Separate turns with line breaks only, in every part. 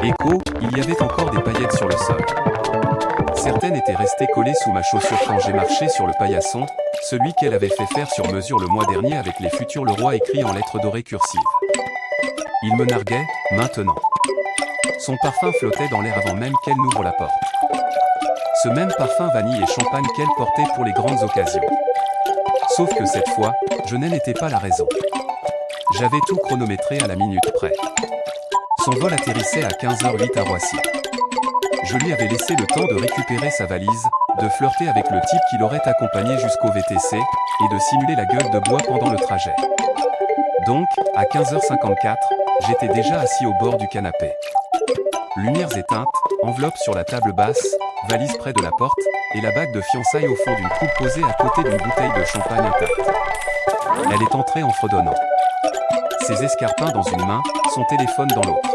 Écho, il y avait encore des paillettes sur le sol. Certaines étaient restées collées sous ma chaussure quand j'ai marché sur le paillasson, celui qu'elle avait fait faire sur mesure le mois dernier avec les futurs Leroy écrits en lettres dorées cursives. Il me narguait, maintenant. Son parfum flottait dans l'air avant même qu'elle n'ouvre la porte. Ce même parfum vanille et champagne qu'elle portait pour les grandes occasions. Sauf que cette fois, je n'étais pas la raison. J'avais tout chronométré à la minute près. Son vol atterrissait à 15h08 à Roissy. Je lui avais laissé le temps de récupérer sa valise, de flirter avec le type qui l'aurait accompagné jusqu'au VTC, et de simuler la gueule de bois pendant le trajet. Donc, à 15h54, j'étais déjà assis au bord du canapé. Lumières éteintes, enveloppe sur la table basse, valise près de la porte, et la bague de fiançailles au fond d'une coupe posée à côté d'une bouteille de champagne intacte. Elle est entrée en fredonnant. Ses escarpins dans une main, son téléphone dans l'autre.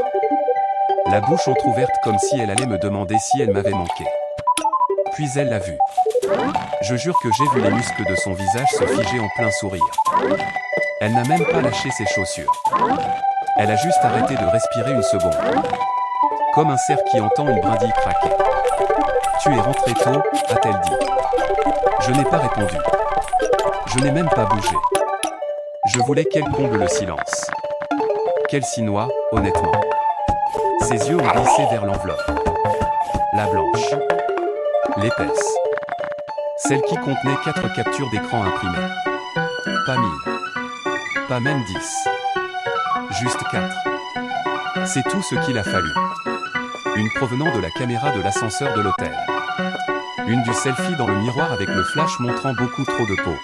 La bouche entrouverte comme si elle allait me demander si elle m'avait manqué. Puis elle l'a vu. Je jure que j'ai vu les muscles de son visage se figer en plein sourire. Elle n'a même pas lâché ses chaussures. Elle a juste arrêté de respirer une seconde. Comme un cerf qui entend une brindille craquer. « Tu es rentré tôt » a-t-elle dit. Je n'ai pas répondu. Je n'ai même pas bougé. Je voulais qu'elle comble le silence. Qu'elle s'y noie, honnêtement. Ses yeux ont glissé vers l'enveloppe. La blanche. L'épaisse. Celle qui contenait 4 captures d'écran imprimées. Pas 1000. Pas même 10. Juste 4. C'est tout ce qu'il a fallu. Une provenant de la caméra de l'ascenseur de l'hôtel. Une du selfie dans le miroir avec le flash montrant beaucoup trop de peau.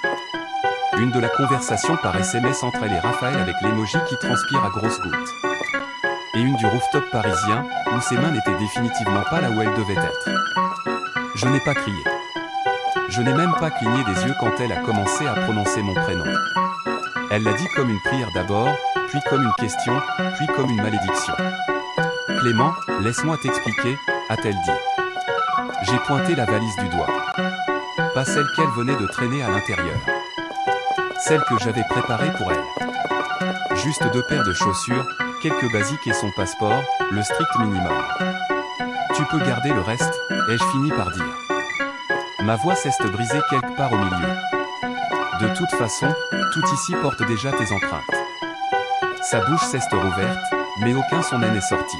Une de la conversation par SMS entre elle et Raphaël avec l'emoji qui transpire à grosses gouttes. Et une du rooftop parisien, où ses mains n'étaient définitivement pas là où elles devaient être. Je n'ai pas crié. Je n'ai même pas cligné des yeux quand elle a commencé à prononcer mon prénom. Elle l'a dit comme une prière d'abord, puis comme une question, puis comme une malédiction. « Clément, laisse-moi t'expliquer » a-t-elle dit. J'ai pointé la valise du doigt. Pas celle qu'elle venait de traîner à l'intérieur. Celle que j'avais préparée pour elle. Juste 2 paires de chaussures, quelques basiques et son passeport, le strict minimum. Tu peux garder le reste, ai-je fini par dire. Ma voix s'est brisée quelque part au milieu. De toute façon, tout ici porte déjà tes empreintes. Sa bouche s'est rouverte, mais aucun son n'est sorti.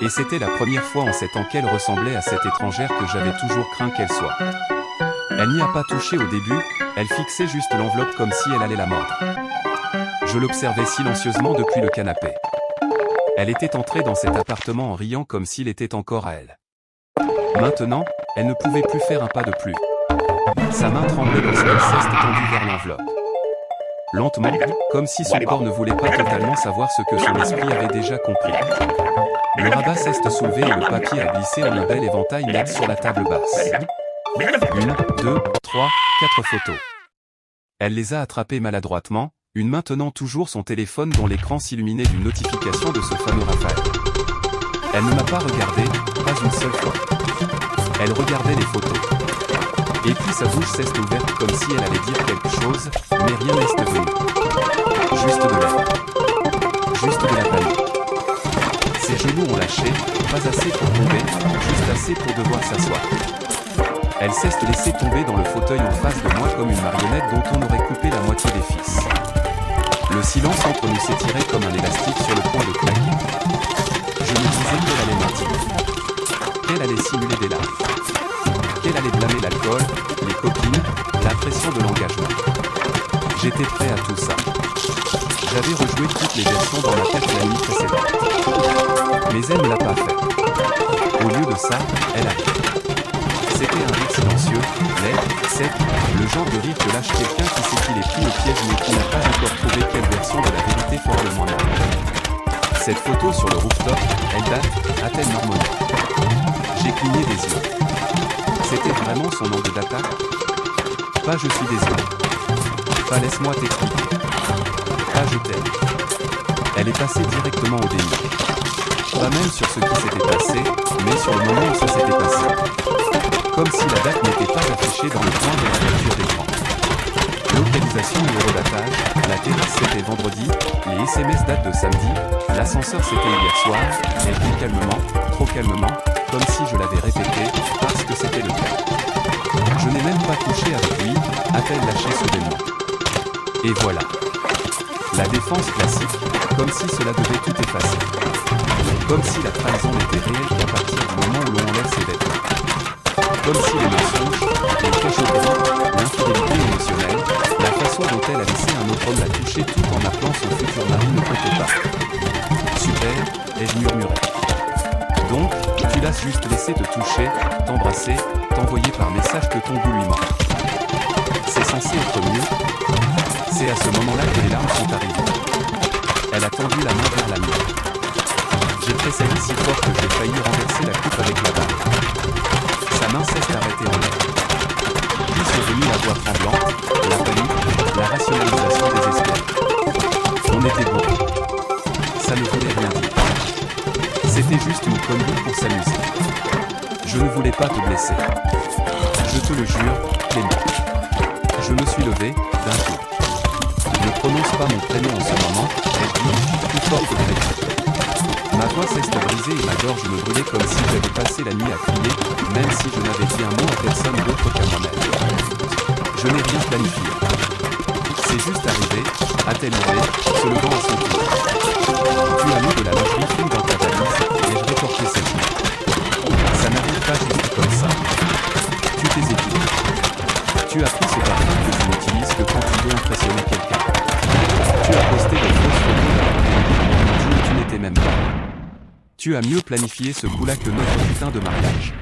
Et c'était la première fois en 7 ans qu'elle ressemblait à cette étrangère que j'avais toujours craint qu'elle soit. Elle n'y a pas touché au début, elle fixait juste l'enveloppe comme si elle allait la mordre. Je l'observais silencieusement depuis le canapé. Elle était entrée dans cet appartement en riant comme s'il était encore à elle. Maintenant, elle ne pouvait plus faire un pas de plus. Sa main tremblait lorsqu'elle s'est tendue vers l'enveloppe. Lentement, comme si son corps ne voulait pas totalement savoir ce que son esprit avait déjà compris. Le rabat s'est soulevé et le papier a glissé en un bel éventail net sur la table basse. 1, 2, 3, 4 photos. Elle les a attrapées maladroitement, une main tenant toujours son téléphone dont l'écran s'illuminait d'une notification de ce fameux Raphaël. Elle ne m'a pas regardé, pas une seule fois. Elle regardait les photos. Et puis sa bouche s'est ouverte comme si elle allait dire quelque chose, mais rien n'est venu. Juste de l'air. Juste de la panique. Ses genoux ont lâché, pas assez pour tomber, juste assez pour devoir s'asseoir. Elle s'est laissée tomber dans le fauteuil en face de moi comme une marionnette dont on aurait coupé la moitié des fils. Le silence entre nous s'étirait comme un élastique sur le point de craquer. Je me disais qu'elle allait mentir. Qu'elle allait simuler des larmes. Qu'elle allait blâmer l'alcool, les copines, la pression de l'engagement. J'étais prêt à tout ça. J'avais rejoué toutes les versions dans ma tête la nuit précédente. Mais elle ne l'a pas fait. Au lieu de ça, elle a fait. C'était un rire silencieux, laid, sec, le genre de rire que lâche quelqu'un qui sait qu'il est pris au piège mais qui n'a pas encore trouvé quelle version de la vérité fera le moins mal. Cette photo sur le rooftop, elle date, a-t-elle marmonné. J'ai cligné des yeux. C'était vraiment son angle d'attaque? Pas je suis désolé. Pas laisse-moi t'expliquer. Pas je t'aime. Elle est passée directement au déni. Pas même sur ce qui s'était passé, mais sur le moment où ça s'était passé. Comme si la date n'était pas affichée dans le coin de la capture d'écran. Localisation numéro d'attache, la terrasse c'était vendredi, les SMS datent de samedi, l'ascenseur c'était hier soir, et je dis calmement, trop calmement, comme si je l'avais répété, parce que c'était le cas. Je n'ai même pas couché avec lui, a-t-elle lâché soudainement. Et voilà. La défense classique, comme si cela devait tout effacer. Comme si la trahison n'était réelle qu'à partir du moment où l'on enlève ses vêtements. Comme si les mensonges, les cachotteries, l'infidélité émotionnelle, la façon dont elle a laissé un autre homme la toucher tout en appelant son futur mari ne comptait pas. Super, ai-je murmuré. Donc, tu l'as juste laissé te toucher, t'embrasser, t'envoyer par message que ton goût lui manque. C'est censé être mieux. C'est à ce moment-là que les larmes sont arrivées. Elle a tendu la main vers la mienne. J'ai tressailli si fort que j'ai failli renverser la coupe avec la barre. Sa main s'est arrêtée en l'air. Puis c'est venu la voix tremblante, la panique, la rationalisation désespérée. On était beau. Ça ne voulait rien dire. C'était juste une connerie pour s'amuser. Je ne voulais pas te blesser. Je te le jure, Clément. Je me suis levé, d'un coup. Ne prononce pas mon prénom en ce moment, ai-je dit, plus fort que prévu. Ma voix s'est brisée et ma gorge me brûlait comme si j'avais passé la nuit à crier, même si je n'avais dit un mot à personne d'autre qu'à moi-même. Je n'ai rien planifié. C'est juste arrivé, a-t-elle hurlé, se levant à son tour. Tu as mis de la lingerie fine dans ta valise, et je rétorqué cette nuit. Ça n'arrive pas juste comme ça. Tu t'es équipé. Tu as pris ce parfum que tu n'utilises que quand tu veux impressionner quelqu'un. Tu as posté des fausses photos où tu n'étais même pas. Tu as mieux planifié ce coup-là que notre putain de mariage.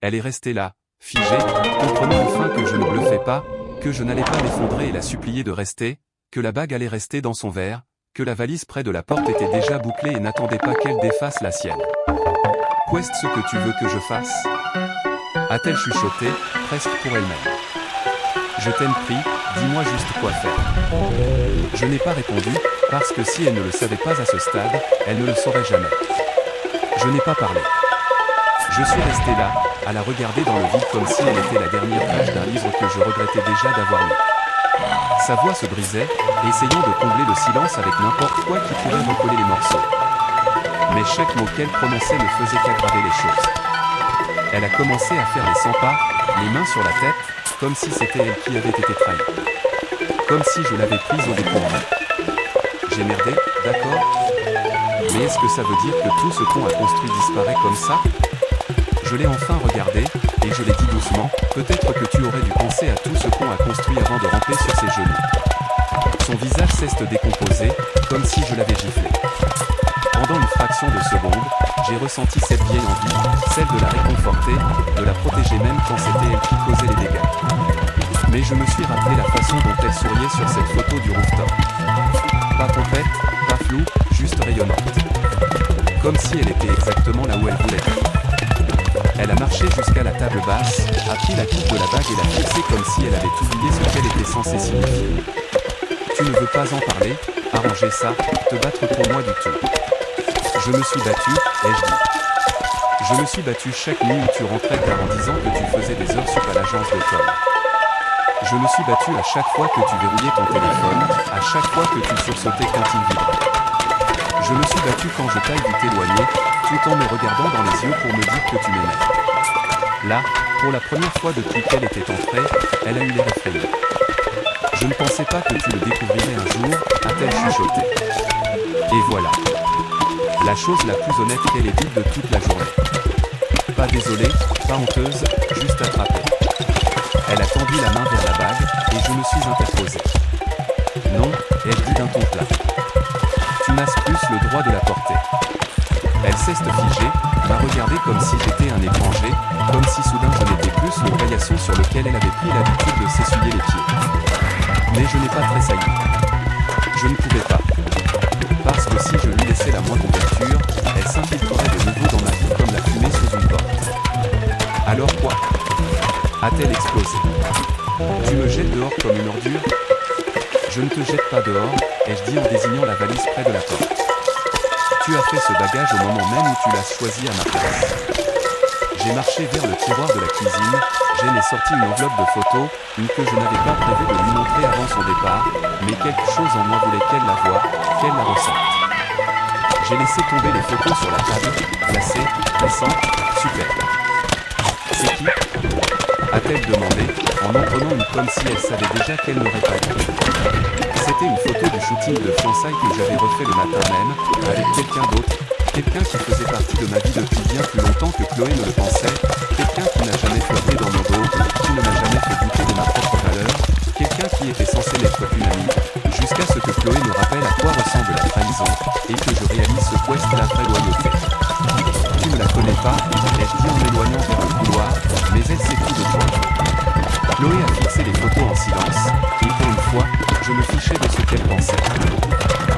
Elle est restée là, figée, comprenant enfin que je ne bluffais pas, que je n'allais pas l'effondrer et la supplier de rester, que la bague allait rester dans son verre, que la valise près de la porte était déjà bouclée et n'attendait pas qu'elle défasse la sienne. Qu'est-ce que tu veux que je fasse ? A-t-elle chuchoté, presque pour elle-même. Je t'aime pris, dis-moi juste quoi faire. Je n'ai pas répondu, parce que si elle ne le savait pas à ce stade, elle ne le saurait jamais. Je n'ai pas parlé. Je suis resté là, à la regarder dans le vide comme si elle était la dernière page d'un livre que je regrettais déjà d'avoir lu. Sa voix se brisait, essayant de combler le silence avec n'importe quoi qui pourrait recoller les morceaux. Mais chaque mot qu'elle prononçait ne faisait qu'aggraver les choses. Elle a commencé à faire les 100 pas, les mains sur la tête, comme si c'était elle qui avait été trahie. Comme si je l'avais prise au dépourvu. J'ai merdé, d'accord. Mais est-ce que ça veut dire que tout ce qu'on a construit disparaît comme ça ? Je l'ai enfin regardé, et je l'ai dit doucement, peut-être que tu aurais dû penser à tout ce qu'on a construit avant de ramper sur ses genoux. Son visage s'est décomposé, comme si je l'avais giflé. Pendant une fraction de seconde, j'ai ressenti cette vieille envie, celle de la réconforter, de la protéger même quand c'était elle qui causait les dégâts. Mais je me suis rappelé la façon dont elle souriait sur cette photo du rooftop. Pas pompette, pas floue, juste rayonnante. Comme si elle était exactement là où elle voulait être. Elle a marché jusqu'à la table basse, a pris la coupe de la bague et l'a fixée comme si elle avait oublié ce qu'elle était censée signifier. Tu ne veux pas en parler, arranger ça, te battre pour moi du tout. Je me suis battu, ai-je dit. Je me suis battu chaque nuit où tu rentrais tard en disant que tu faisais des heures sup à l'agence d'école. Je me suis battu à chaque fois que tu verrouillais ton téléphone, à chaque fois que tu sursautais quand il vibrait. Je me suis battu quand je t'ai vu t'éloigner, tout en me regardant dans les yeux pour me dire que tu m'aimais. Là, pour la première fois depuis qu'elle était entrée, elle a eu l'air effrayée. Je ne pensais pas que tu le découvrirais un jour, a-t-elle chuchoté. Et voilà. La chose la plus honnête qu'elle ait dite de toute la journée. Pas désolée, pas honteuse, juste attrapée. Elle a tendu la main vers la bague, et je me suis interposé. Non, elle dit d'un ton plat. Tu n'as plus le droit de la porter. Elle s'est figée, m'a regardé comme si j'étais un étranger, comme si soudain je n'étais plus le paillasson sur lequel elle avait pris l'habitude de s'essuyer les pieds. Mais je n'ai pas tressailli. Je ne pouvais pas. Parce que si je lui laissais la moindre ouverture, elle s'infiltrerait de nouveau dans ma vie comme la fumée sous une porte. Alors quoi ? A-t-elle explosé ? Tu me jettes dehors comme une ordure ? Je ne te jette pas dehors, ai-je dit en désignant la valise près de la porte. Tu as fait ce bagage au moment même où tu l'as choisi à ma place. J'ai marché vers le tiroir de la cuisine, Jen est sortie une enveloppe de photos, une que je n'avais pas prévu de lui montrer avant son départ, mais quelque chose en moi voulait qu'elle la voie, qu'elle la ressente. J'ai laissé tomber les photos sur la table, glacées, récentes, super. C'est qui ? A-t-elle demandé, en en prenant une comme si elle savait déjà qu'elle n'aurait pas dit. C'était une photo du shooting de fiançailles que j'avais refait le matin même, avec quelqu'un d'autre, quelqu'un qui faisait partie de ma vie depuis bien plus longtemps que Chloé ne le pensait, quelqu'un qui n'a jamais flirté dans mon dos, qui ne m'a jamais fait douter de ma propre valeur, quelqu'un qui était censé n'être qu'une amie, jusqu'à ce que Chloé me rappelle à quoi ressemble la trahison, et que je réalise ce qu'est la vraie loyauté. Tu ne la connais pas, ai-je dit en m'éloignant vers le couloir, mais elle sait tout de toi. Chloé a fixé les photos en silence, et pour une fois, je me fichais de ce qu'elle pensait.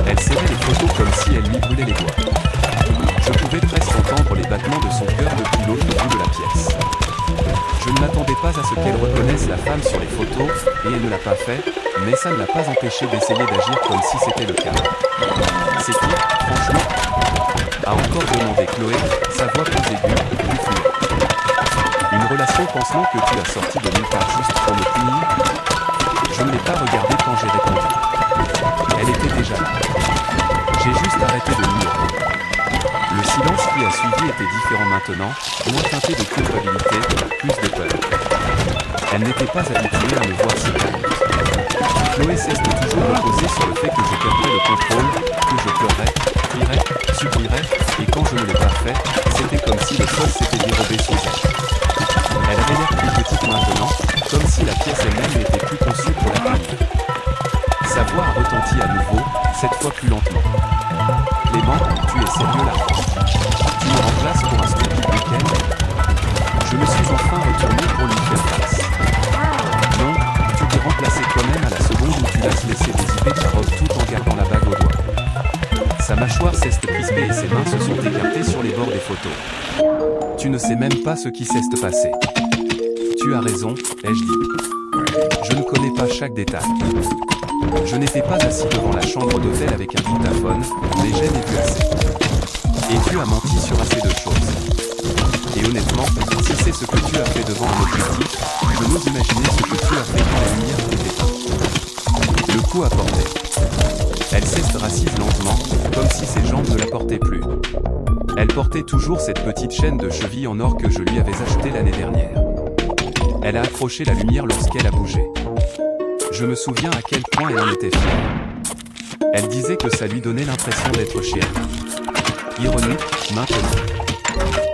Elle serrait les photos comme si elle lui brûlait les doigts. Je pouvais presque entendre les battements de son cœur depuis l'autre bout de la pièce. Je ne m'attendais pas à ce qu'elle reconnaisse la femme sur les photos, et elle ne l'a pas fait, mais ça ne l'a pas empêché d'essayer d'agir comme si c'était le cas. C'est qui, franchement ? A encore demandé Chloé, sa voix plus aiguë, plus fluide. Une relation pansement que tu as sortie de nulle part juste pour me punir ? Je ne l'ai pas regardée quand j'ai répondu. Elle était déjà là. J'ai juste arrêté de l'ignorer. Le silence qui a suivi était différent maintenant, moins teinté de culpabilité, plus de peur. Elle n'était pas habituée à me voir si calme. Chloé cesse de toujours reposer sur le fait que je perdrais le contrôle, que je pleurais, crierais, supplierais, et quand je ne l'ai pas fait, c'était comme si le sol s'était dérobé sous elle. Elle avait l'air plus petite maintenant, comme si la pièce elle-même n'était plus conçue pour la punir. Sa voix a retenti à nouveau, cette fois plus lentement. Clément, tu es sérieux là ? Tu me remplaces pour un stupide week-end ? Je me suis enfin retourné pour lui faire face. Non, tu t'es remplacé toi-même à la seconde où tu l'as laissé dézipper ta robe tout en gardant la bague au doigt. Sa mâchoire s'est crispée et ses mains se sont écartées sur les bords des photos. Tu ne sais même pas ce qui s'est passé. Tu as raison, ai-je dit. Je ne connais pas chaque détail. Je n'étais pas assis devant la chambre d'hôtel avec un dictaphone, mais j'ai vu assez. Et tu as menti sur assez de choses. Et honnêtement, si c'est ce que tu as fait devant un objectif, je n'ose imaginer ce que tu as fait quand la lumière t'était éteinte. Le coup a porté. Elle s'estracise lentement, comme si ses jambes ne la portaient plus. Elle portait toujours cette petite chaîne de cheville en or que je lui avais achetée l'année dernière. Elle a accroché la lumière lorsqu'elle a bougé. Je me souviens à quel point elle en était fière. Elle disait que ça lui donnait l'impression d'être chérie. Ironique, maintenant.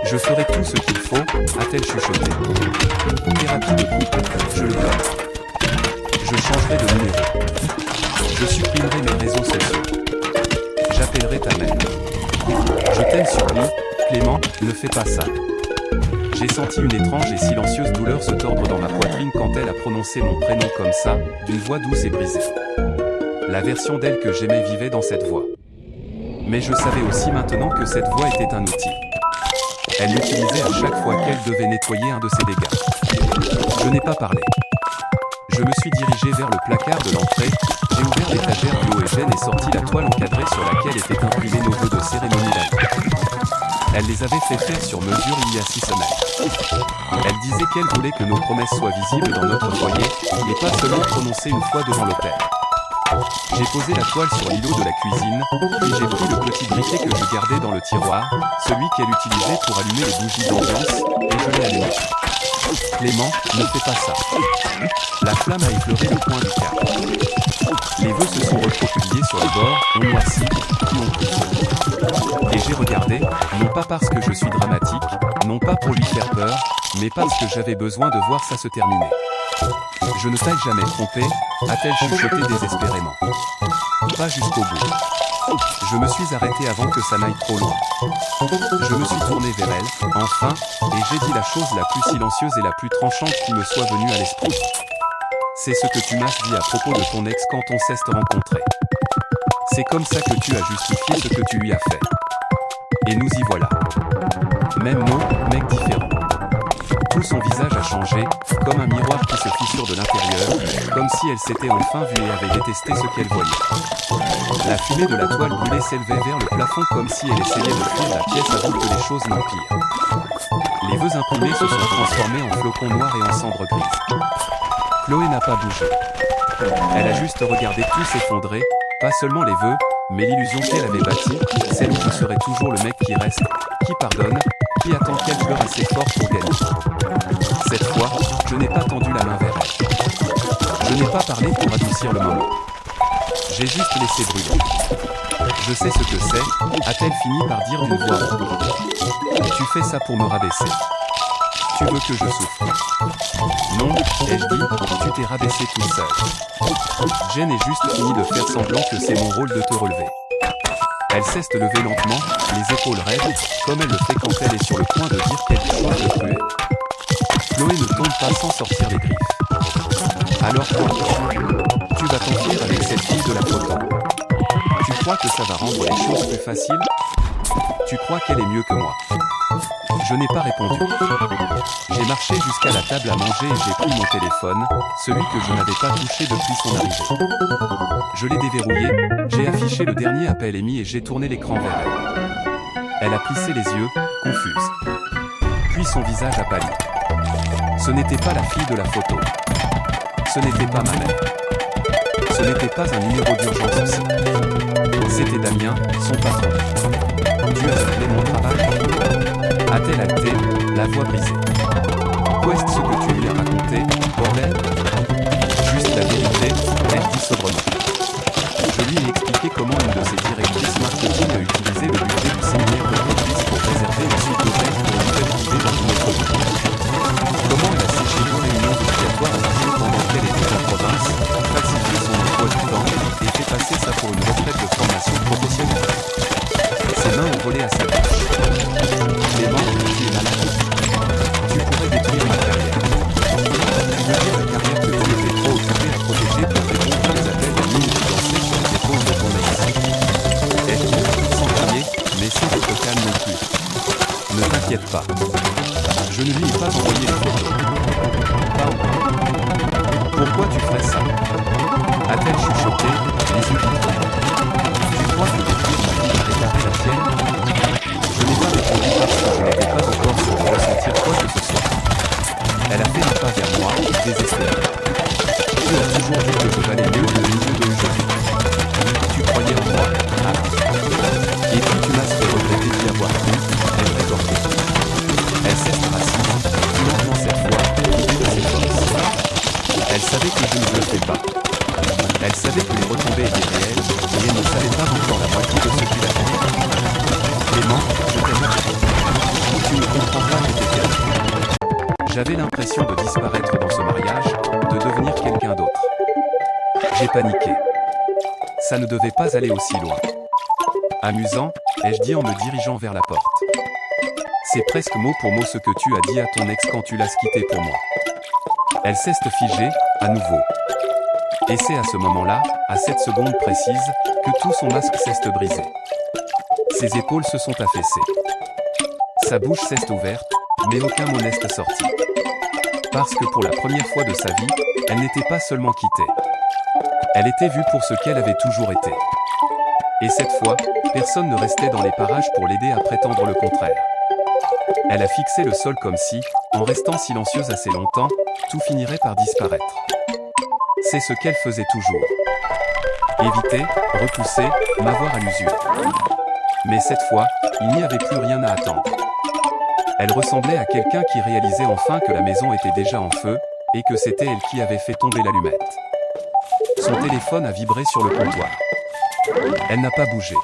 Je ferai tout ce qu'il faut, a-t-elle chuchoté. Thérapie de couple, je le donne. Je changerai de numéro. Je supprimerai mes réseaux sociaux. J'appellerai ta mère. Je t'aime sur lui, Clément, ne fais pas ça. J'ai senti une étrange et silencieuse douleur se tordre dans ma poitrine quand elle a prononcé mon prénom comme ça, d'une voix douce et brisée. La version d'elle que j'aimais vivait dans cette voix. Mais je savais aussi maintenant que cette voix était un outil. Elle l'utilisait à chaque fois qu'elle devait nettoyer un de ses dégâts. Je n'ai pas parlé. Je me suis dirigé vers le placard de l'entrée, j'ai ouvert l'étagère du haut et Jen est sorti la toile encadrée sur laquelle étaient imprimés nos vœux de cérémonie d'année. Elle les avait fait faire sur mesure il y a 6 semaines. Elle disait qu'elle voulait que nos promesses soient visibles dans notre foyer, et pas seulement prononcées une fois devant l'autel. J'ai posé la toile sur l'îlot de la cuisine, puis j'ai pris le petit briquet que je gardais dans le tiroir, celui qu'elle utilisait pour allumer les bougies d'ambiance, et je l'ai allumé. Clément, ne fais pas ça. La flamme a effleuré le coin du cadre. Les vœux se sont recroquevillés sur les bords, ont noirci, puis ont pris feu. Et j'ai regardé, non pas parce que je suis dramatique, non pas pour lui faire peur, mais parce que j'avais besoin de voir ça se terminer. Je ne t'ai jamais trompé, a-t-elle chuchoté désespérément. Pas jusqu'au bout. Je me suis arrêté avant que ça n'aille trop loin. Je me suis tourné vers elle, enfin, et j'ai dit la chose la plus silencieuse et la plus tranchante qui me soit venue à l'esprit. C'est ce que tu m'as dit à propos de ton ex quand on s'est rencontré. C'est comme ça que tu as justifié ce que tu lui as fait. Et nous y voilà. Même nom, mec différent. Tout son visage a changé, comme un miroir qui se fissure de l'intérieur, comme si elle s'était enfin vue et avait détesté ce qu'elle voyait. La fumée de la toile brûlée s'élevait vers le plafond comme si elle essayait de fuir la pièce avant que les choses n'empirent. Les vœux imprimés se sont transformés en flocons noirs et en cendres grises. Chloé n'a pas bougé. Elle a juste regardé tout s'effondrer, pas seulement les vœux, mais l'illusion qu'elle avait bâtie, celle où je serais toujours le mec qui reste, qui pardonne, qui attend qu'elle pleure assez fort pour gagner. Cette fois, je n'ai pas tendu la main vers elle. Je n'ai pas parlé pour adoucir le moment. J'ai juste laissé brûler. Je sais ce que c'est, a-t-elle fini par dire d'une voix rauque. Tu fais ça pour me rabaisser. Tu veux que je souffre? Non, ai-je dit, tu t'es rabaissé toute seule. Jen est juste fini de faire semblant que c'est mon rôle de te relever. Elle cesse de lever lentement, les épaules raides, comme elle le fait quand elle est sur le point de dire quelque chose de cruel. Chloé ne tombe pas sans sortir les griffes. Alors toi, tu vas t'enfuir avec cette fille de la photo. Tu crois que ça va rendre les choses plus faciles? Tu crois qu'elle est mieux que moi? Je n'ai pas répondu. J'ai marché jusqu'à la table à manger et j'ai pris mon téléphone, celui que je n'avais pas touché depuis son arrivée. Je l'ai déverrouillé, j'ai affiché le dernier appel émis et j'ai tourné l'écran vers elle. Elle a plissé les yeux, confuse. Puis son visage a pâli. Ce n'était pas la fille de la photo. Ce n'était pas ma mère. Ce n'était pas un numéro d'urgence aussi. C'était Damien, son patron. Tu as appelé mon travail? A-t-elle haleté, la voix brisée. Qu'est-ce que tu lui as raconté, bordel? Juste la vérité, elle dit sobrement. Je lui ai expliqué comment une de ses directrices marketing a utilisé le budget du séminaire de Provis pour réserver une suite d'hôtel pour une fête privée dans une autre ville. Comment elle a séché une réunion obligatoire à Paris pendant qu'elle était en province, falsifié son emploi du temps et fait passer ça pour une retraite de formation professionnelle. Ses mains ont volé à sa bouche. Clément, tu es malade. Tu pourrais détruire ma carrière. Tu veux dire la carrière que tu étais trop occupé à protéger pour répondre à des appels de nuit qui dansaient sur les épaules de ton ex. Elle dit, sans crier, mais sans être calme non plus. Ne t'inquiète pas. Je ne lui ai pas envoyé les photos. Pas encore. Pourquoi tu ferais ça? A-t-elle chuchoté, les yeux vitrés? Tu crois que détruire ma vie va réparer la tienne? Je n'ai pas répondu parce que je n'étais pas encore sûr de ressentir quoi que ce soit. Elle a fait un pas vers moi, désespérée. Tu as toujours dit que je valais mieux que le milieu de aujourd'hui. Tu croyais en moi, ah. Et puis tu m'as fait regretter d'y avoir cru, elle rétorquait. Elle s'estracise, lentement cette fois, vidée de ses forces. Elle savait que je ne le fais pas. Elle savait que les retombées étaient réelles, et elle ne savait pas encore la moitié de ce qu'il a fait. Clément, je t'aime. Tu ne comprends pas, j'étais perdu. J'avais l'impression de disparaître dans ce mariage, de devenir quelqu'un d'autre. J'ai paniqué. Ça ne devait pas aller aussi loin. Amusant, ai-je dit en me dirigeant vers la porte. C'est presque mot pour mot ce que tu as dit à ton ex quand tu l'as quitté pour moi. Elle cesse de figer, à nouveau. Et c'est à ce moment-là, à cette seconde précise, que tout son masque cesse de briser. Ses épaules se sont affaissées. Sa bouche cesse ouverte, mais aucun mot n'est sorti. Parce que pour la première fois de sa vie, elle n'était pas seulement quittée. Elle était vue pour ce qu'elle avait toujours été. Et cette fois, personne ne restait dans les parages pour l'aider à prétendre le contraire. Elle a fixé le sol comme si, en restant silencieuse assez longtemps, tout finirait par disparaître. C'est ce qu'elle faisait toujours. Éviter, repousser, m'avoir à l'usure. Mais cette fois, il n'y avait plus rien à attendre. Elle ressemblait à quelqu'un qui réalisait enfin que la maison était déjà en feu, et que c'était elle qui avait fait tomber l'allumette. Son téléphone a vibré sur le comptoir. Elle n'a pas bougé.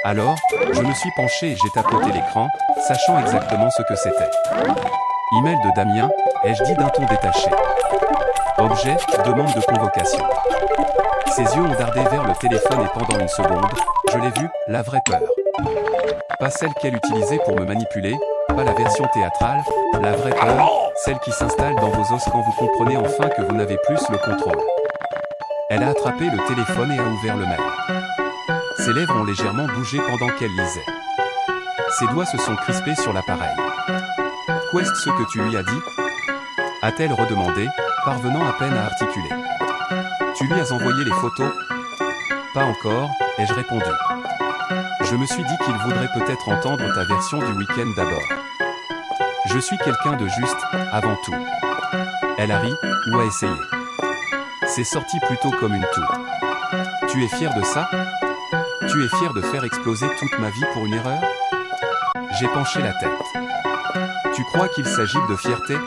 Alors, je me suis penché et j'ai tapoté l'écran, sachant exactement ce que c'était. Email de Damien, ai-je dit d'un ton détaché. Objet, demande de convocation. Ses yeux ont dardé vers le téléphone et pendant une seconde, je l'ai vu, la vraie peur. Pas celle qu'elle utilisait pour me manipuler, pas la version théâtrale, la vraie peur, celle qui s'installe dans vos os quand vous comprenez enfin que vous n'avez plus le contrôle. Elle a attrapé le téléphone et a ouvert le mail. Ses lèvres ont légèrement bougé pendant qu'elle lisait. Ses doigts se sont crispés sur l'appareil. Qu'est-ce ce que tu lui as dit? A-t-elle redemandé, parvenant à peine à articuler. Tu lui as envoyé les photos? Pas encore, ai-je répondu. Je me suis dit qu'il voudrait peut-être entendre ta version du week-end d'abord. Je suis quelqu'un de juste, avant tout. Elle a ri, ou a essayé. C'est sorti plutôt comme une toux. Tu es fier de ça? Tu es fier de faire exploser toute ma vie pour une erreur? J'ai penché la tête. Tu crois qu'il s'agit de fierté?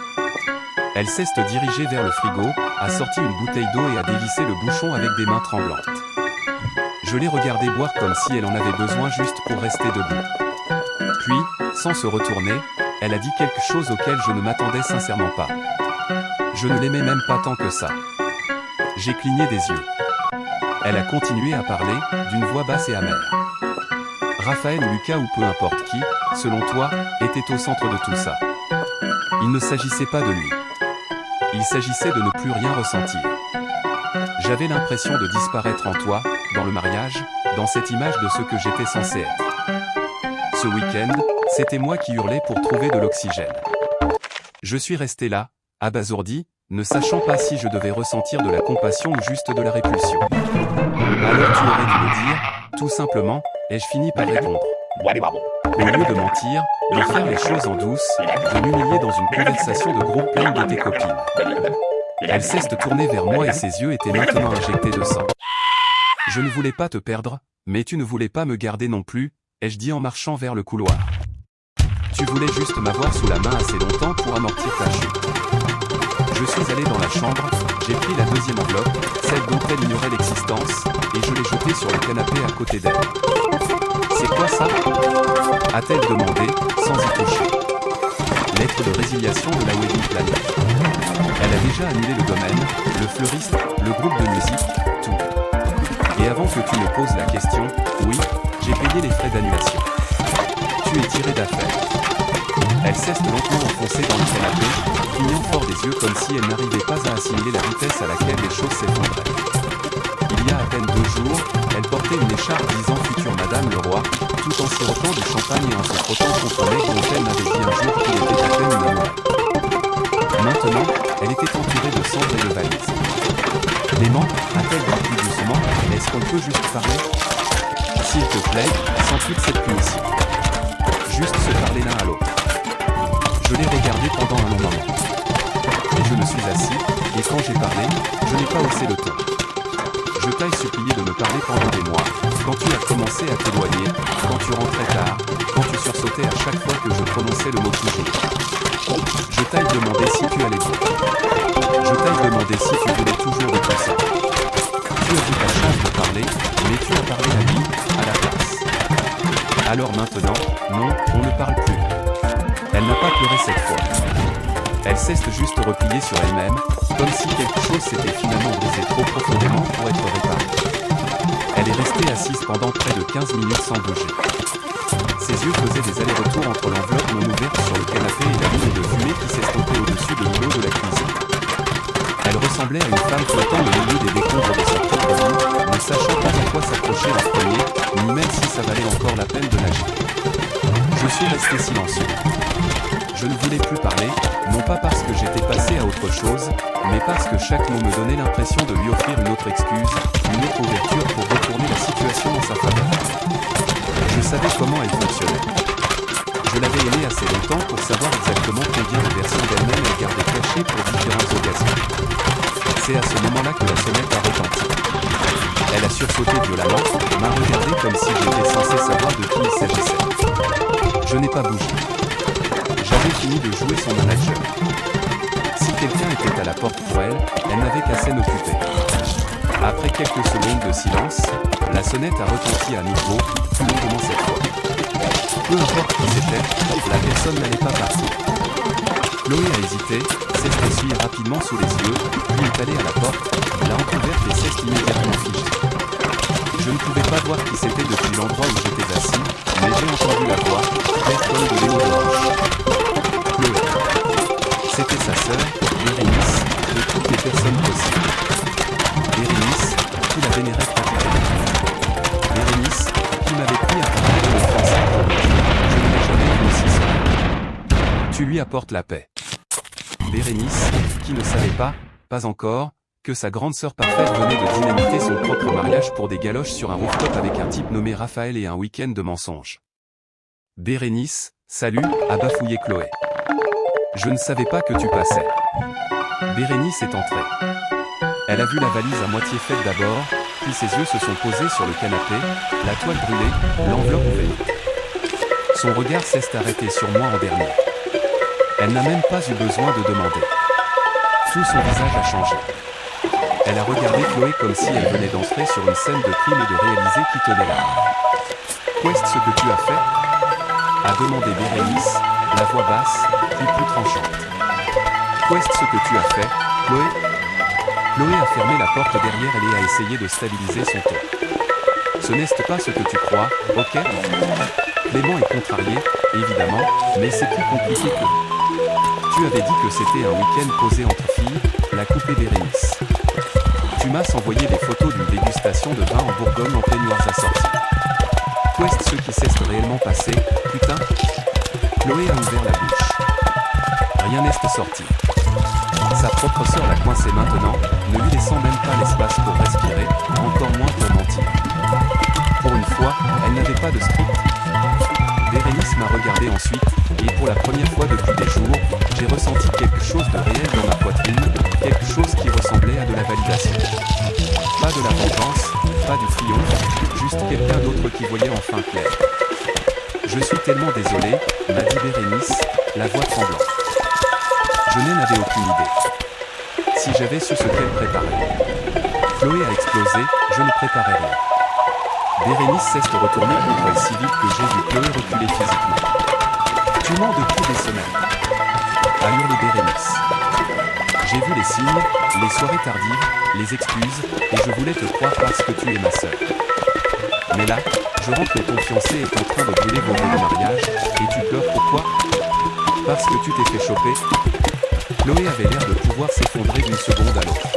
Elle s'est dirigée vers le frigo, a sorti une bouteille d'eau et a dévissé le bouchon avec des mains tremblantes. Je l'ai regardée boire comme si elle en avait besoin juste pour rester debout. Puis, sans se retourner, elle a dit quelque chose auquel je ne m'attendais sincèrement pas. Je ne l'aimais même pas tant que ça. J'ai cligné des yeux. Elle a continué à parler, d'une voix basse et amère. Raphaël ou Lucas ou peu importe qui, selon toi, était au centre de tout ça. Il ne s'agissait pas de lui. Il s'agissait de ne plus rien ressentir. J'avais l'impression de disparaître en toi, dans le mariage, dans cette image de ce que j'étais censé être. Ce week-end, c'était moi qui hurlais pour trouver de l'oxygène. Je suis resté là, abasourdi, ne sachant pas si je devais ressentir de la compassion ou juste de la répulsion. Alors tu aurais dû le dire, tout simplement, ai-je fini par répondre. Au lieu de mentir, de faire les choses en douce, de m'humilier dans une conversation de groupe pleine de tes copines. Elle cesse de tourner vers moi et ses yeux étaient maintenant injectés de sang. Je ne voulais pas te perdre, mais tu ne voulais pas me garder non plus, ai-je dit en marchant vers le couloir. Tu voulais juste m'avoir sous la main assez longtemps pour amortir ta chute. Je suis allé dans la chambre, j'ai pris la deuxième enveloppe, celle dont elle ignorait l'existence, et je l'ai jetée sur le canapé à côté d'elle. C'est quoi ça? A-t-elle demandé, sans y toucher. Lettre de résiliation de la Wedding Planner. Elle a déjà annulé le domaine, le fleuriste, le groupe de musique, tout. Et avant que tu me poses la question, oui, j'ai payé les frais d'annulation. Tu es tiré d'affaire. Elle s'est lentement enfoncée dans le canapé, clignant fort des yeux comme si elle n'arrivait pas à assimiler la vitesse à laquelle les choses s'effondraient. Il y a à peine 2 jours, elle portait une écharpe disant future Madame le Roi, tout en sirotant du champagne et en se frottant contre le mec dont elle m'avait dit un jour qu'il était à peine une amourette. Maintenant, elle était entourée de cendres et de valises. Clément, a-t-elle dit plus doucement, est-ce qu'on peut juste parler? S'il te plaît, sans toute cette punition. Juste se parler l'un à l'autre. Je l'ai regardé pendant un long moment. Et je me suis assis, et quand j'ai parlé, je n'ai pas haussé le ton. Je t'ai supplié de me parler pendant des mois, quand tu as commencé à t'éloigner, quand tu rentrais tard, quand tu sursautais à chaque fois que je prononçais le mot toujours. Je t'ai demandé si tu allais bien. Je t'ai demandé si tu voulais toujours de tout ça. Tu as eu ta chance de parler, mais tu as parlé à lui, à la place. Alors maintenant, non, on ne parle plus. Elle n'a pas pleuré cette fois. Elle s'est juste repliée sur elle-même, comme si quelque chose s'était finalement brisé trop profondément pour être réparé. Elle est restée assise pendant près de 15 minutes sans bouger. Ses yeux faisaient des allers-retours entre l'enveloppe non ouverte sur le canapé et la ligne de fumée qui s'estompait au-dessus de l'îlot de la cuisine. Elle ressemblait à une femme flottant au milieu des décombres de sa propre vie, ne sachant pas à quoi s'accrocher en premier, ni même si ça valait encore la peine de nager. Je suis resté silencieux. Je ne voulais plus parler, non pas parce que j'étais passé à autre chose, mais parce que chaque mot me donnait l'impression de lui offrir une autre excuse, une autre ouverture pour retourner la situation en sa faveur. Je savais comment elle fonctionnait. Je l'avais aimée assez longtemps pour savoir exactement combien de versions d'elle-même elle gardait cachées pour différentes occasions. C'est à ce moment-là que la sonnette a retenti. Elle a sursauté violemment, m'a regardé comme si j'étais censé savoir de qui il s'agissait. Je n'ai pas bougé. J'avais fini de jouer son manager. Si quelqu'un était à la porte pour elle, elle n'avait qu'à s'en occuper. Après quelques secondes de silence, la sonnette a retenti à nouveau, plus longuement cette fois. Peu importe qui c'était, la personne n'allait pas partir. Chloé a hésité, s'est essuyée rapidement sous les yeux, puis est allée à la porte, l'a entrouverte et s'est immédiatement figée. Je ne pouvais pas voir qui c'était depuis l'endroit où j'étais assis, mais j'ai entendu la voix, faite comme de l'éau de roche. Chloé. C'était sa sœur, Bérénice, de toutes les personnes possibles. Bérénice, qui la vénérait pratiquement. Bérénice, qui m'avait pris à parler de français pour me dire, je ne l'ai jamais vu aussi seul. Tu lui apportes la paix. Bérénice, qui ne savait pas encore, que sa grande sœur parfaite venait de dynamiter son propre mariage pour des galoches sur un rooftop avec un type nommé Raphaël et un week-end de mensonges. Bérénice, salut, a bafouillé Chloé. Je ne savais pas que tu passais. Bérénice est entrée. Elle a vu la valise à moitié faite d'abord, puis ses yeux se sont posés sur le canapé, la toile brûlée, l'enveloppe ouverte. Son regard s'est arrêté sur moi en dernier. Elle n'a même pas eu besoin de demander. Tout son visage a changé. Elle a regardé Chloé comme si elle venait d'entrer sur une scène de crime et de réaliser qui tenait là. Qu'est-ce que tu as fait? A demandé Bérénice, la voix basse, puis plus tranchante. Qu'est-ce que tu as fait, Chloé? Chloé a fermé la porte derrière elle et a essayé de stabiliser son ton. Ce n'est pas ce que tu crois, ok? Clément est contrarié, évidemment, mais c'est plus compliqué que... Tu avais dit que c'était un week-end posé entre filles, l'a coupé Bérénice. Tu m'as envoyé des photos d'une dégustation de vin en Bourgogne en peignoirs assortis. Qu'est-ce qui s'est réellement passé, putain? Chloé a ouvert la bouche. Rien n'est sorti. Sa propre sœur l'a coincée maintenant, ne lui laissant même pas l'espace pour respirer, encore moins pour mentir. Pour une fois, elle n'avait pas de script. Bérénice m'a regardé ensuite, et pour la première fois depuis des jours, j'ai ressenti quelque chose de réel dans ma poitrine, quelque chose qui ressemblait à de la validation. Pas de la vengeance, pas du triomphe, juste quelqu'un d'autre qui voyait enfin clair. Je suis tellement désolé, m'a dit Bérénice, la voix tremblante. Je n'en avais aucune idée. Si j'avais su ce qu'elle préparait. Chloé a explosé, je ne préparais rien. Bérénice s'est retournée contre elle si vite que j'ai vu Chloé reculer physiquement. Tu mens depuis des semaines. A hurlé Bérénice. J'ai vu les signes, les soirées tardives, les excuses, et je voulais te croire parce que tu es ma sœur. Mais là, je rentre que ton fiancé est en train de brûler vos vœux de mariage, et tu pleures pourquoi? Parce que tu t'es fait choper. Chloé avait l'air de pouvoir s'effondrer d'une seconde à l'autre.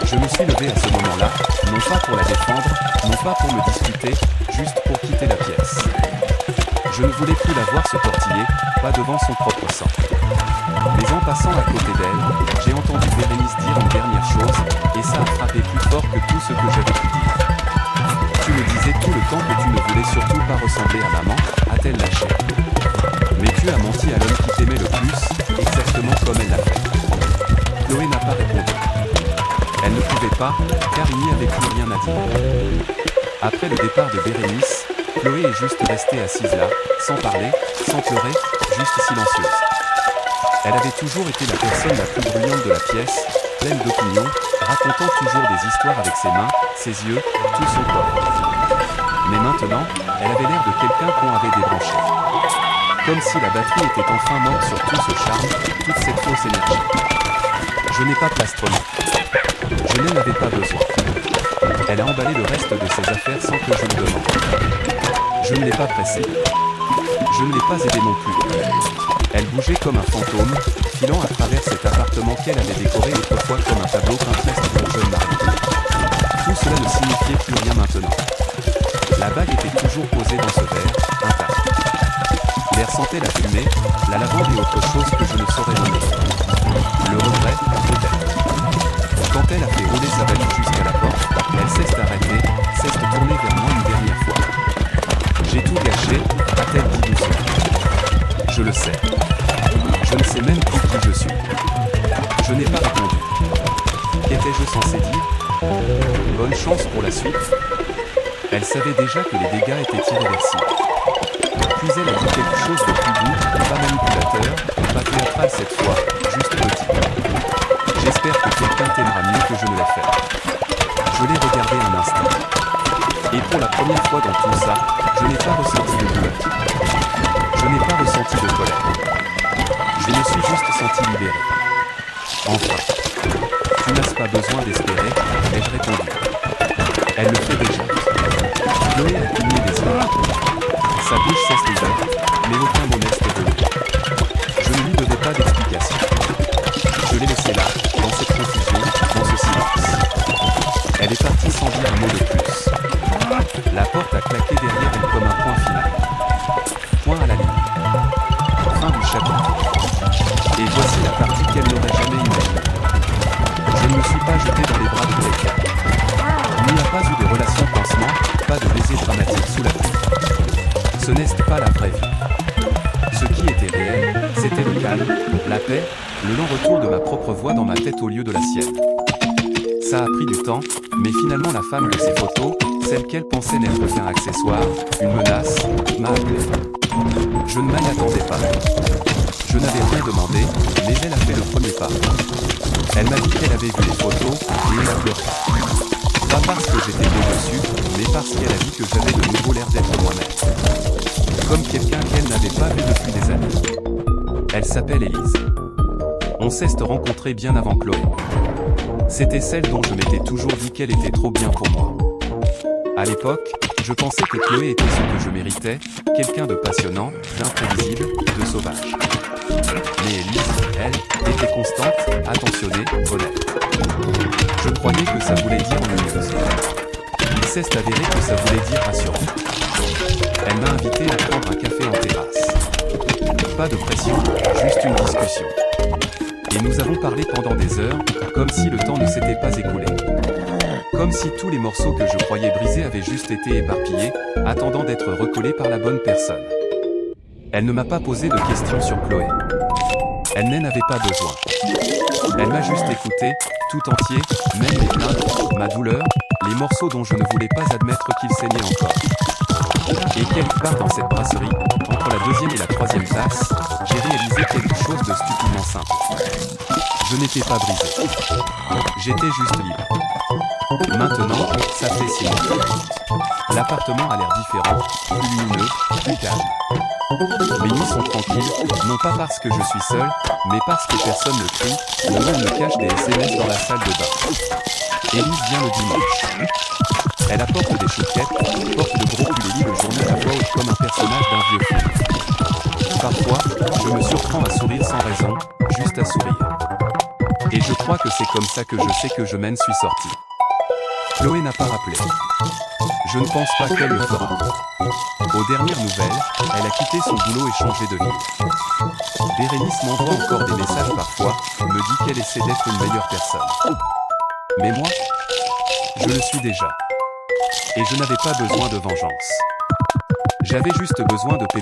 Je me suis levé à ce moment-là, non pas pour la défendre, non pas pour me disputer, juste pour quitter la pièce. Je ne voulais plus la voir se tortiller, pas devant son propre sang. Mais en passant à côté d'elle, j'ai entendu Bérénice dire une dernière chose, et ça a frappé plus fort que tout ce que j'avais pu dire. Tu me disais tout le temps que tu ne voulais surtout pas ressembler à maman, a-t-elle lâché. Mais tu as menti à l'homme qui t'aimait le plus, exactement comme elle l'a fait. Chloé n'a pas répondu. Elle ne pouvait pas, car il n'y avait plus rien à dire. Après le départ de Bérénice, Chloé est juste restée assise là, sans parler, sans pleurer, juste silencieuse. Elle avait toujours été la personne la plus bruyante de la pièce, pleine d'opinions, racontant toujours des histoires avec ses mains, ses yeux, tout son corps. Mais maintenant, elle avait l'air de quelqu'un qu'on avait débranché. Comme si la batterie était enfin morte sur tout ce charme, toute cette fausse énergie. Je n'ai pas plastronné. Je n'en avais pas besoin. Elle a emballé le reste de ses affaires sans que je le demande. Je ne l'ai pas pressée. Je ne l'ai pas aidée non plus. Elle bougeait comme un fantôme, filant à travers cet appartement qu'elle avait décoré autrefois comme un tableau Pinterest pour jeune mari. Tout cela ne signifiait plus rien maintenant. La bague était toujours posée dans ce verre, intacte. L'air sentait la fumée, la lavande et autre chose que je ne saurais nommer. Le regret, peut-être. Quand elle a fait rouler sa valise jusqu'à la porte, elle s'est arrêtée, s'est tournée vers moi une dernière fois. J'ai tout gâché, a-t-elle dit doucement. Je le sais. Je ne sais même plus qui je suis. Je n'ai pas répondu. Qu'étais-je censé dire? Bonne chance pour la suite. Elle savait déjà que les dégâts étaient irréversibles. Puis elle a dit quelque chose de plus doux, pas manipulateur, pas théâtral cette fois, juste petit. J'espère que quelqu'un t'aimera mieux que je ne l'ai fait. Je l'ai regardé un instant. Et pour la première fois dans tout ça, je n'ai pas ressenti de douleur. Je n'ai pas ressenti de colère. Je me suis juste senti libéré. Enfin. Tu n'as pas besoin d'espérer, ai-je répondu. Elle le fait déjà. Chloé a cligné les yeux. Sa bouche s'est ouverte, mais aucun mot n'est venu. Je ne lui devais pas d'explication. Je l'ai laissée là, dans cette confusion, dans ce silence. Elle est partie sans dire un mot de plus. La porte a claqué derrière elle comme un point final. Point à la ligne. Fin du chapitre. Et voici la partie qu'elle n'aurait jamais imaginée. Je ne me suis pas jeté dans les bras de quelqu'un. Il n'y a pas eu de relation pansement, pas de baiser dramatique sous la pluie. Ce n'est pas la vraie vie. Ce qui était réel, C'était le calme, la paix, le lent retour de ma propre voix dans ma tête au lieu de la sienne. Ça a pris du temps, mais finalement la femme de ces photos, celle qu'elle pensait n'être qu'un accessoire, une menace, m'a appelé. Je ne m'y attendais pas. Je n'avais rien demandé, mais elle a fait le premier pas. Elle m'a dit qu'elle avait vu les photos, et elle a pleuré. Pas parce que j'étais beau dessus, mais parce qu'elle a dit que j'avais de nouveau l'air d'être moi-même. Comme quelqu'un qu'elle n'avait pas vu depuis des années. Elle s'appelle Élise. On s'est rencontrés bien avant Chloé. C'était celle dont je m'étais toujours dit qu'elle était trop bien pour moi. À l'époque, je pensais que Chloé était ce que je méritais, quelqu'un de passionnant, d'imprévisible, de sauvage. Mais Élise, elle, était constante, attentionnée, honnête. Je croyais que ça voulait dire ennuyeuse. Il s'est avéré que ça voulait dire rassurant. Elle m'a invité à prendre un café en terrasse. Pas de pression, juste une discussion. Et nous avons parlé pendant des heures, comme si le temps ne s'était pas écoulé. Comme si tous les morceaux que je croyais brisés avaient juste été éparpillés, attendant d'être recollés par la bonne personne. Elle ne m'a pas posé de questions sur Chloé. Elle n'en avait pas besoin. Elle m'a juste écouté, tout entier, même les plaintes, ma douleur, les morceaux dont je ne voulais pas admettre qu'ils saignaient encore. Et quelque part dans cette brasserie, entre la deuxième et la troisième tasse, j'ai réalisé quelque chose de stupidement simple. Je n'étais pas brisé. J'étais juste libre. Maintenant, ça fait 6 mois. L'appartement a l'air différent, plus lumineux, plus calme. Mes nuits sont tranquilles, non pas parce que je suis seul, mais parce que personne ne crie, ou on me cache des SMS dans la salle de bain. Élise vient le dimanche. Elle apporte des chouquettes, porte de gros pulls et lit le journal à voix haute comme un personnage d'un vieux film. Parfois, je me surprends à sourire sans raison, juste à sourire. Et je crois que c'est comme ça que je sais que je m'en suis sorti. Chloé n'a pas rappelé. Je ne pense pas qu'elle le fera. Aux dernières nouvelles, elle a quitté son boulot et changé de ville. Bérénice m'envoie encore des messages parfois, me dit qu'elle essaie d'être une meilleure personne. Mais moi, je le suis déjà. Et je n'avais pas besoin de vengeance. J'avais juste besoin de paix.